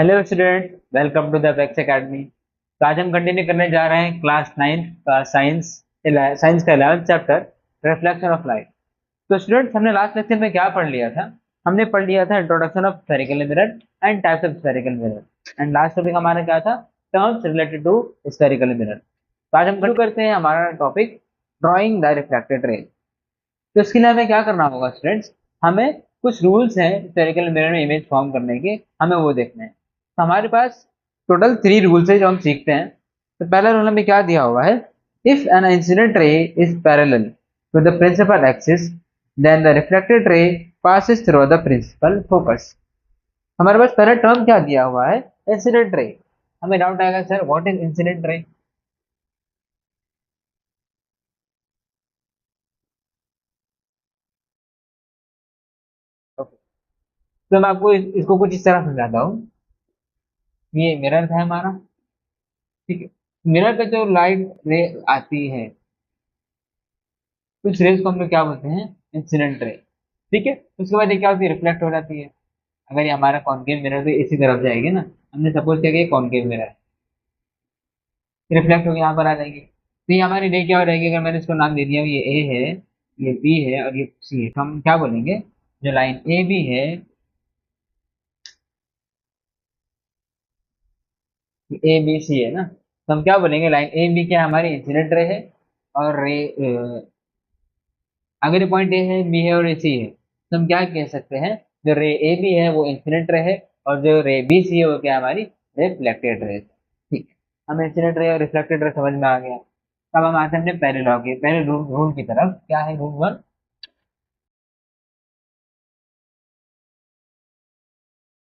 Hello student, welcome to the Apex academy. तो आज हम कंटिन्यू करने जा रहे हैं क्लास 9 का साइंस का 11th chapter reflection of light. तो स्टूडेंट्स, हमने लास्ट लेक्चर में क्या पढ़ लिया था? हमने पढ़ लिया था introduction of spherical mirror and types of spherical mirror. And last topic हमारा क्या था? Terms related to spherical mirror. तो आज हम शुरू करते हैं हमारा topic, drawing the reflected rays. तो इसके लिए हमें क्या करना होगा स्टूडेंट्स? हमें कुछ रूल्स हैं स्फेरिकल मिरर में इमेज फॉर्म करने के, हमें वो देखने हैं। तो हमारे पास टोटल 3 रूल्स है जो हम सीखते हैं। तो पहला रूल हमें क्या दिया हुआ है? If an incident ray is parallel to the principal axis then the reflected ray passes through the principal focus. हमारे पास पहला टर्म क्या दिया हुआ है? Incident ray. हमें डाउट आएगा, sir what is incident ray? तो मैं आपको इसको कुछ इस तरह समझाता हूँ। ये मिरर है हमारा, ठीक है। मिरर पे जो लाइट रे आती है, कुछ रेज को हम लोग क्या बोलते हैं? Incident ray. ठीक है, उसके बाद ये क्या होती है? रिफ्लेक्ट हो जाती है। अगर ये हमारा कॉनकेव मिरर तो इसी तरफ जाएगी ना। हमने सपोज किया कि ये कॉनकेव मिरर है, रिफ्लेक्ट होकर यहाँ पर आ जाएगी। तो ये हमारी रे क्या हो रहेगी? अगर मैंने इसको नाम दे दिया, ये ए है, ये बी है और ये सी है, तो हम क्या बोलेंगे? जो लाइन ए बी है, ए बी सी है ना, तो हम क्या बोलेंगे? लाइन ए बी क्या हमारी इंसिडेंट रे है, और रे अगर ये पॉइंट ए है, बी है और ए सी है, तो हम क्या कह सकते हैं? जो रे ए बी है वो इंसिडेंट रे है, और जो रे बी सी है वो क्या हमारी? Reflected ray. ठीक है, हमें इंसिडेंट रे और रिफ्लेक्टेड रे समझ में आ गया। अब हम आते हैं अपने पहले लॉ के पहले रूल रूल की तरफ। क्या है रूल वन?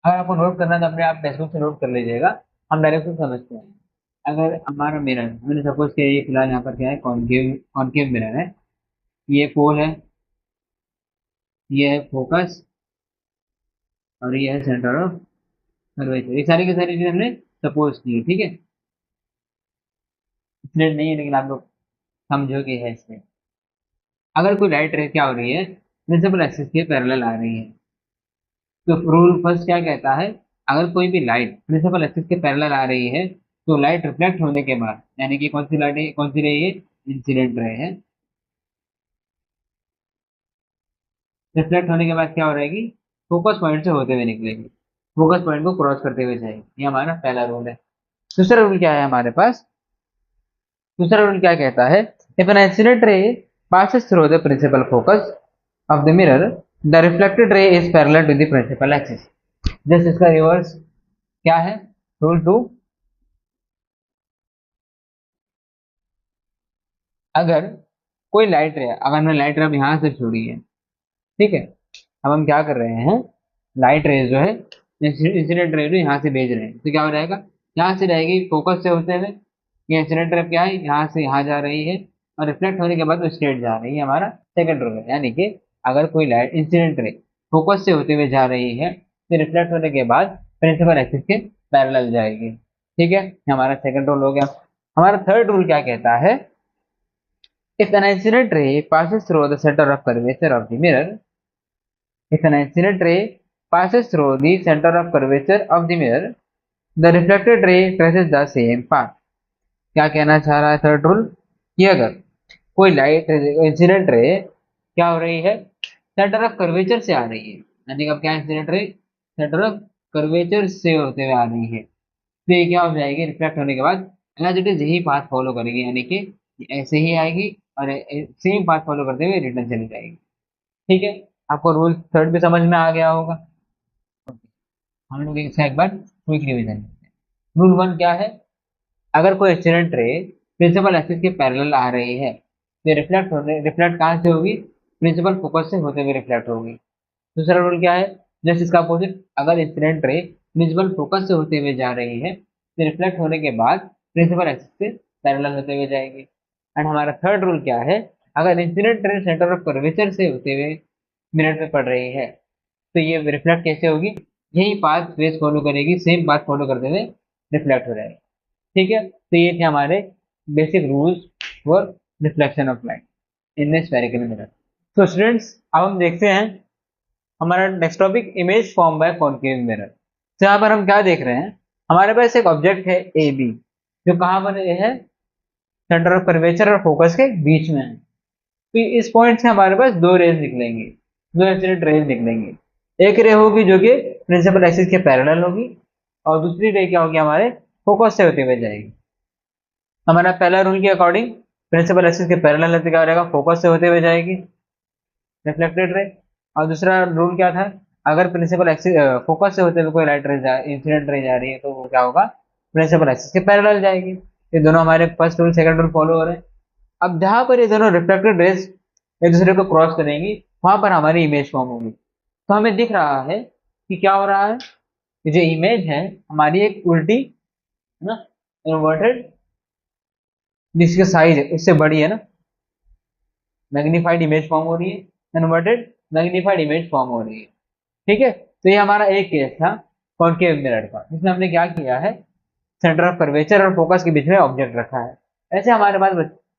अगर आपको नोट करना है तो अपने आप टेक्स्ट बुक से नोट कर लीजिएगा, हम डायरेक्ट से समझते हैं। अगर हमारा मिरर, मैंने सपोज किया ये फिलहाल यहाँ पर क्या है, कॉनकेव कॉनकेव मिरर है, ये पोल है, ये है फोकस, और ये है सेंटर ऑफ कर्वेचर। ये सारी की सारी चीजें हमने सपोज की है, ठीक है। इसलिए नहीं है, लेकिन आप लोग समझोगे है इसमें। अगर कोई लाइट रे क्या हो रही है? प्रिंसिपल एक्सिस के पैरेलल आ रही है, तो रूल फर्स्ट क्या कहता है? अगर कोई भी लाइट प्रिंसिपल एक्सिस के पैरेलल आ रही है, तो लाइट रिफ्लेक्ट होने के बाद, यानी कि कौन सी लाइट है, कौन सी रे है? इंसिडेंट रे है। रिफ्लेक्ट होने के बाद क्या हो रहेगी? फोकस पॉइंट से होते हुए निकलेगी, फोकस पॉइंट को क्रॉस करते हुए जाएगी। ये हमारा पहला रूल है। दूसरा रूल क्या है हमारे पास? दूसरा रूल क्या कहता है? इफ एन इंसिडेंट रे passes through the principal focus of the mirror, the reflected ray is parallel to the principal axis। Just इसका रिवर्स क्या है? रूल टू, अगर कोई लाइट रे, अगर हमने लाइट रे अब यहाँ से छोड़ी है, ठीक है, अब हम क्या कर रहे हैं? लाइट रेज जो है, इंसिडेंट रे जो यहाँ से भेज रहे हैं, तो क्या हो जाएगा? यहाँ से रहेगी फोकस से होते हुए, ये इंसिडेंट रे क्या है, यहाँ से यहाँ जा रही है, और रिफ्लेक्ट होने के बाद वो स्ट्रेट जा रही है। हमारा सेकंड रूल है, यानी कि अगर कोई लाइट इंसिडेंट रे फोकस से होते हुए जा रही है, तो रिफ्लेक्ट होने के बाद प्रिंसिपल एक्सिस के पैरेलल जाएगी। ठीक है, ये हमारा सेकंड रूल हो गया। हमारा थर्ड रूल क्या कहता है? if an incident ray passes through the center of curvature of the mirror, if an incident ray passes through the center of curvature of the mirror, the reflected ray traces the same path। क्या कहना चाह रहा है third rule? कि अगर कोई light incident ray क्या हो रही है? सेंटर ऑफ कर्वेचर से आ रही है, यानी कि अब क्या incident ray centre of curvature से होते हुए आ रही है, तो ये क्या हो जाएगी? रिफ्लेक्ट होने के बाद एज इट इज यही पाथ फॉलो करेगी, यानी कि ऐसे ही आएगी और सेम पाथ फॉलो करते हुए रिटर्न चली जाएगी। ठीक है, आपको रूल थर्ड भी समझ में आ गया होगा। हम लोग इसका एक बार क्विक रिवीजन करते हैं। रूल वन क्या है? अगर कोई इंसिडेंट रे प्रिंसिपल एक्सिस के पैरेलल आ रही है, तो रिफ्लेक्ट कहाँ से होगी? प्रिंसिपल फोकस से होते हुए रिफ्लेक्ट होगी। दूसरा रूल क्या है? जस्ट इसका अपोजिट, अगर इंसिडेंट रे प्रिंसिपल फोकस से होते हुए जा रही है, तो रिफ्लेक्ट होने के बाद प्रिंसिपल एक्सिस से पैरेलल होते हुए जाएगी। एंड हमारा थर्ड रूल क्या है? अगर incident ray centre of curvature से होते हुए मिनट में पड़ रही है, तो ये रिफ्लेक्ट कैसे होगी? यही पाथ फेस फॉलो करेगी, सेम पाथ फॉलो करते हुए रिफ्लेक्ट हो जाएगी। ठीक है, तो ये थे हमारे basic rules for reflection of light in the spherical mirror. तो स्टूडेंट्स, अब हम देखते हैं हमारा next topic, image form by concave mirror. तो यहाँ पर हम क्या देख रहे हैं, हमारे पास एक ऑब्जेक्ट है ए बी, जो कहाँ पर है, सेंटर ऑफ कर्वेचर और फोकस के बीच में है। तो इस पॉइंट से हमारे पास दो रेज निकलेंगी, दो इंसिडेंट रेज निकलेंगी। एक रे होगी जो कि प्रिंसिपल एक्सिस के पैरेलल होगी, और दूसरी रे क्या होगी, हमारे फोकस से होते हुए जाएगी। हमारा पहला रूल के अकॉर्डिंग प्रिंसिपल एक्सिस के पैरेलल है तो क्या रहेगा, फोकस से होते हुए जाएगी रिफ्लेक्टेड रे। और दूसरा रूल क्या था, अगर प्रिंसिपल एक्सिस फोकस से होते हुए कोई लाइट रे इंसिडेंट रे जा रही है तो वो क्या होगा, प्रिंसिपल एक्सिस के पैरेलल जाएगी। ये दोनों हमारे first rule second rule follow हो रहे हैं। अब जहां पर ये दोनों रिफ्लेक्टेड रेज एक दूसरे को क्रॉस करेंगी, वहां पर हमारी इमेज फॉर्म होगी। तो हमें दिख रहा है कि क्या हो रहा है, कि जो इमेज है हमारी एक उल्टी है ना, इन्वर्टेड, जिसकी साइज है उससे बड़ी है ना, मैग्नीफाइड इमेज फॉर्म हो रही है, इन्वर्टेड मैग्नीफाइड इमेज फॉर्म हो रही है। ठीक है, तो ये हमारा एक केस था कॉनकेव मिरर का, जिसमें हमने क्या किया है, सेंटर ऑफ कर्वेचर और फोकस के बीच में ऑब्जेक्ट रखा है। ऐसे हमारे पास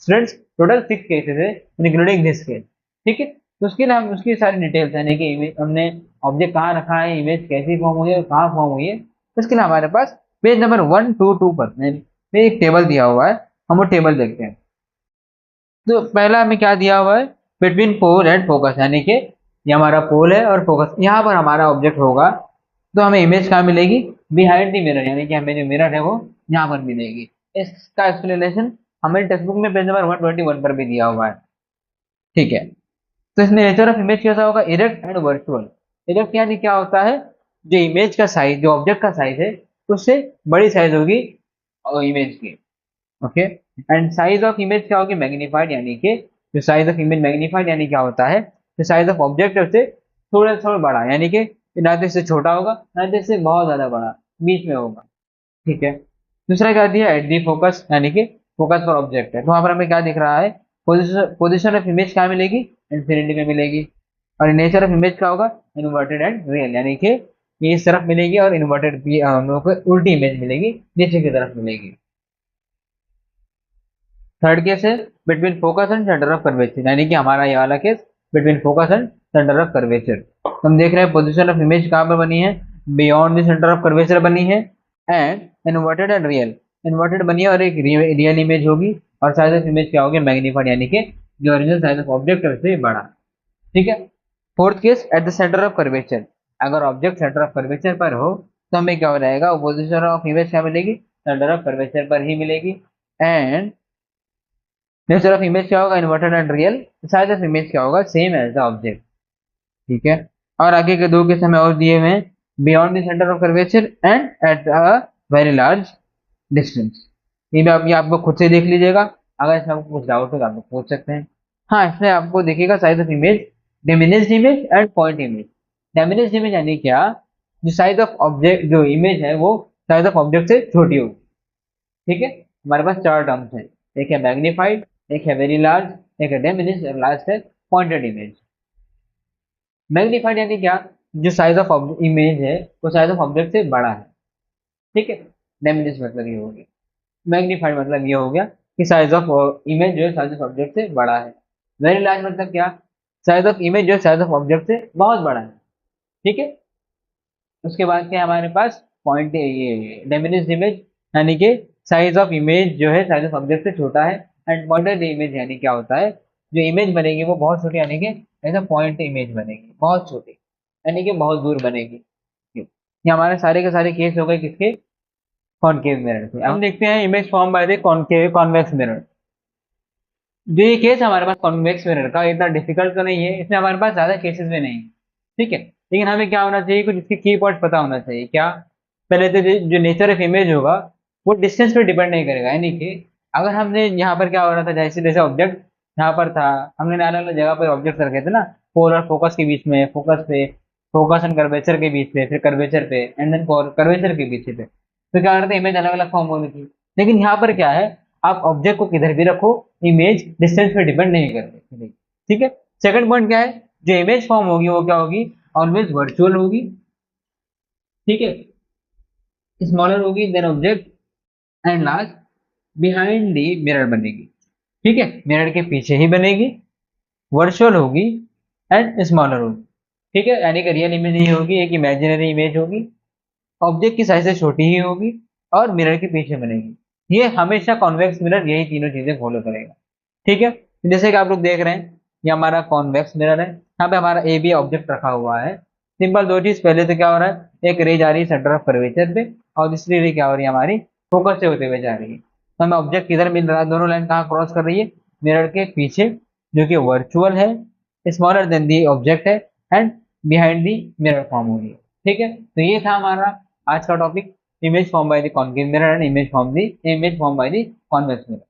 स्टूडेंट्स टोटल 6 केसेस है, इंक्लूडिंग दिस केस। ठीक है, तो उसके लिए हम उसकी सारी डिटेल्स यानी कि हमने ऑब्जेक्ट कहाँ रखा है, इमेज कैसी फॉर्म हुई है, कहाँ फॉर्म हुई है, उसके लिए हमारे पास पेज नंबर 122 पर एक टेबल दिया हुआ है, हम वो टेबल देखते हैं। तो पहला हमें क्या दिया हुआ है, बिटवीन पोल एंड फोकस, यानी कि ये हमारा पोल है और फोकस, यहाँ पर हमारा ऑब्जेक्ट होगा। तो हमें इमेज कहाँ मिलेगी, बिहाइंड द मिरर, यानी कि हमें जो मिरर है वो यहाँ पर मिलेगी। इसका एक्सप्लेनेशन हमारी टेक्स्ट बुक में पेज नंबर 121 पर भी दिया हुआ है। ठीक है, तो इसमें नेचर ऑफ इमेज कैसा होगा, इरेक्ट एंड वर्चुअल। इरेक्ट यानी क्या होता है, जो इमेज का साइज, जो ऑब्जेक्ट का साइज है उससे बड़ी साइज होगी इमेज की। Okay, and size of image क्या होगी, मैग्नीफाइड, यानी कि जो साइज ऑफ इमेज मैग्नीफाइड यानी क्या होता है, जो साइज ऑफ ऑब्जेक्ट है उससे थोड़ा थोड़ा बड़ा, यानी कि ना तो इससे छोटा होगा ना तो इससे बहुत ज्यादा बड़ा, बीच में होगा। ठीक है, दूसरा क्या दिया, एट दी फोकस, यानी कि फोकस पर ऑब्जेक्ट है, तो वहां पर हमें क्या दिख रहा है, पोजिशन ऑफ इमेज क्या मिलेगी, इंफिनिटी में मिलेगी। और नेचर ऑफ इमेज क्या होगा, इन्वर्टेड एंड रियल, यानी कि ये इस तरफ मिलेगी और इन्वर्टेड हम लोग को उल्टी इमेज मिलेगी, नीचे की तरफ मिलेगी। थर्ड केस है between focus and centre of curvature, यानी कि हमारा ये वाला case between focus and centre of curvature. हम देख रहे हैं पोजीशन ऑफ इमेज कहाँ पर बनी है, beyond the centre of curvature बनी है, and inverted and real, inverted बनी है और एक रियल इमेज होगी, और साइज ऑफ इमेज क्या होगी, मैग्नीफाइड, यानी कि जो ओरिजिनल साइज ऑफ ऑब्जेक्ट है उससे बड़ा। ठीक है, fourth case at the centre of curvature, अगर ऑब्जेक्ट सेंटर ऑफ कर्वेचर पर हो तो हमें क्या हो जाएगा, पोजीशन ऑफ इमेज क्या मिलेगी, सेंटर ऑफ कर्वेचर पर ही मिलेगी। एंड नेचर ऑफ इमेज क्या होगा, inverted and real, size of image क्या होगा, सेम एज द ऑब्जेक्ट। ठीक है, और आगे के दो केस हमें और दिए हुए हैं, beyond the centre of curvature and at a very large distance. ये भी आप, ये आपको खुद से देख लीजिएगा, अगर इसमें आपको कुछ डाउट हो तो आप लोग पूछ सकते हैं। हाँ, इसमें आपको देखिएगा size of image, diminished image and point image. Diminished image यानी क्या, जो साइज ऑफ ऑब्जेक्ट, जो इमेज है वो साइज ऑफ ऑब्जेक्ट से छोटी होगी। ठीक है, हमारे पास चार टर्म्स हैं, एक है मैग्नीफाइड, एक है वेरी लार्ज, एक है डिमिनिश्ड और लास्ट है पॉइंटेड इमेज। मैग्नीफाइड यानी क्या, जो साइज ऑफ इमेज है वो साइज ऑफ ऑब्जेक्ट से बड़ा है। ठीक है, डिमिनिश्ड मतलब ये हो गया, मैग्नीफाइड मतलब ये हो गया कि साइज ऑफ इमेज जो है साइज ऑफ ऑब्जेक्ट से बड़ा है। वेरी लार्ज मतलब क्या, साइज ऑफ इमेज जो है साइज ऑफ ऑब्जेक्ट से बहुत बड़ा है। ठीक है, उसके बाद क्या है हमारे पास, पॉइंट ये डिमिनिश्ड इमेज, यानी कि साइज ऑफ इमेज जो है साइज ऑफ ऑब्जेक्ट से छोटा है। एंड पॉइंटेड इमेज यानी क्या होता है, जो इमेज बनेगी वो बहुत छोटी, यानी कि ऐसा पॉइंट इमेज बनेगी बहुत छोटी, यानी कि बहुत दूर बनेगी। ये हमारे सारे के सारे केस हो गए किसके, कॉनकेव मिरर के। अब हम देखते हैं image form by the concave convex mirror. जो ये केस हमारे पास कॉन्वेक्स मिरर का, इतना डिफिकल्ट तो नहीं है, इसमें हमारे पास ज्यादा केसेस भी नहीं है। ठीक है, लेकिन हमें क्या होना चाहिए, कुछ इसके की पॉइंट पता होना चाहिए। क्या, पहले तो जो नेचर ऑफ इमेज होगा वो डिस्टेंस पे डिपेंड नहीं करेगा, यानी कि अगर हमने यहाँ पर क्या हो रहा था, जैसे जैसे ऑब्जेक्ट यहाँ पर था, हमने अलग अलग जगह पर ऑब्जेक्ट रखे थे ना, पोल और फोकस के बीच में, फोकस पे, फोकस एंड कर्वेचर के बीच पे, फिर कर्वेचर पे, एंड देन कर्वेचर के पीछे पे, तो क्या करते इमेज अलग अलग फॉर्म होनी थी। लेकिन यहाँ पर क्या है, आप ऑब्जेक्ट को किधर भी रखो, इमेज डिस्टेंस पे डिपेंड नहीं करती। ठीक है, सेकंड पॉइंट क्या है, जो इमेज फॉर्म होगी वो क्या होगी, ऑलवेज वर्चुअल होगी। ठीक है, स्मॉलर होगी then object, and last behind the mirror बनेगी। ठीक है, मिरर के पीछे ही बनेगी, वर्चुअल होगी एंड स्मॉलर होगी। ठीक है, यानी कि रियल इमेज नहीं होगी, एक इमेजिनरी इमेज होगी। ऑब्जेक्ट की साइज से छोटी ही होगी और मिरर के पीछे बनेगी। ये हमेशा कॉन्वेक्स मिरर यही तीनों चीजें फॉलो करेगा। ठीक है, तो जैसे कि आप लोग देख रहे हैं, ये हमारा कॉन्वेक्स मिरर है, यहाँ पे हमारा ए बी ऑब्जेक्ट रखा हुआ है। सिंपल दो चीज, पहले तो क्या हो रहा है, एक रे जा रही है सेंटर ऑफ कर्वेचर पे, और दूसरी रे क्या हो रही है हमारी, फोकस से होते हुए जा रही है। तो हमें ऑब्जेक्ट किधर मिल रहा है, दोनों लाइन कहाँ क्रॉस कर रही है, मिरर के पीछे, जो कि वर्चुअल है, स्मॉलर देन दी ऑब्जेक्ट है, and behind the mirror form हो रही है। ठीक है, तो ये था हमारा आज का topic, image form by the concave mirror and image form by the convex mirror.